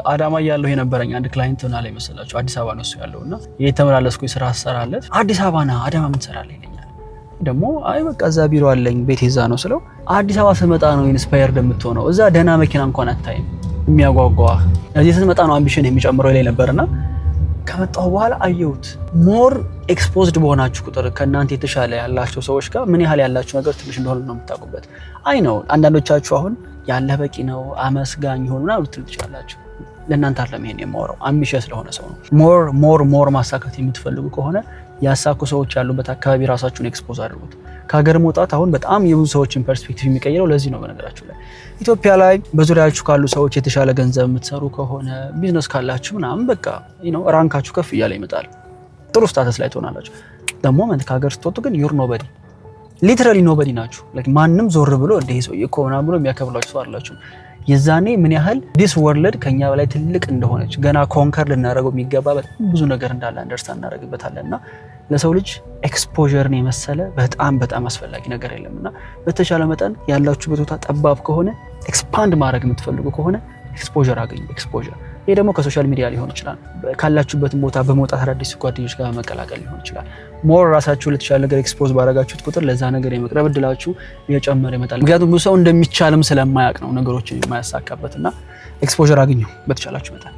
አዳማ ያለው የነበረኝ አንድ ክላይንት ሆና ላይ መሰላችሁ አዲስ አበባ ነው እሱ ያለውና የተመላለስኩኝ ስራ አሰራለት አዲስ አበባ ና አዳማ ምን ትሰራለህ ይለኛል። ደግሞ አይ በቃ እዛ ቢሮ አለኝ ቤት ይዛ ነው ስለው አዲስ አበባ ስመጣ ነው ኢንስፓየርድ የምትሆነው እዛ ደህና መኪና እንኳን አታይም የሚያጓጓ እዚህ ስትመጣ ነው አምቢሽን የሚጨምረው ላይ ነበርና ከመጣው በኋላ አየሁት ሞር ኤክስፖዝድ በሆናችሁ ቁጥር ከናንተ የተሻለ ያላችሁ ሰዎች ጋር ምን ያህል ያላችሁ ነገር ትንሽ እንደሆነ ነው የምታውቁበት። አይ ነው አንዳንዶቻችሁ አሁን ያለ በቂ ነው አመስጋኝ ሆኑና ልትል ትችላላችሁ። ለእናንተ አይደለም ይሄን የማወራው አምቢሽየስ ስለሆነ ሰው ነው። ሞር ማሳካት የምትፈልጉ ከሆነ ያሳኩ ሰዎች ያሉበት አካባቢ ራሳችሁን ኤክስፖዝ አድርጉት። ከሀገር መውጣት አሁን በጣም የብዙ ሰዎችን ፐርስፔክቲቭ የሚቀይረው ለዚህ ነው። በነገራችሁ ላይ ኢትዮጵያ ላይ በዙሪያችሁ ካሉ ሰዎች የተሻለ ገንዘብ የምትሰሩ ከሆነ ቢዝነስ ካላችሁ ምናምን በቃ ራንካችሁ ከፍ እያለ ይመጣል። ጥሩ ስታተስ ላይ ትሆናላችሁ። ደግሞ ከሀገር ስትወጡ ግን ዩር ኖበዲ ሊትራሊ ኖበዲ ናችሁ። ማንም ዞር ብሎ እንደ ሰው ይኮና ብሎ የሚያከብላችሁ ሰው አላችሁ። የዛኔ ምን ያህል ዲስ ወርልድ ከኛ በላይ ትልቅ እንደሆነች ገና ኮንከር ልናደርገው የሚገባ በጣም ብዙ ነገር እንዳለ አንደርስታንድ እናደርግበታለንና ለሰው ልጅ ኤክስፖዠርን የመሰለ በጣም አስፈላጊ ነገር የለምና በተቻለ መጠን ያላችሁበት ቦታ ጠባብ ከሆነ ኤክስፓንድ ማድረግ የምትፈልጉ ከሆነ ኤክስፖዠር አገኙ። ኤክስፖዠር ይሄ ደግሞ ከሶሻል ሚዲያ ሊሆን ይችላል፣ ካላችሁበት ቦታ በመውጣት አዳዲስ ጓደኞች ጋር መቀላቀል ሊሆን ይችላል። ሞር ራሳችሁ ለተሻለ ነገር ኤክስፖዝ ባደረጋችሁት ቁጥር ለዛ ነገር የመቅረብ እድላችሁ እየጨመረ ይመጣል። ምክንያቱም ብዙ ሰው እንደሚቻልም ስለማያውቅ ነው ነገሮችን የማያሳካበትና ኤክስፖዠር አገኙ በተቻላችሁ መጠን።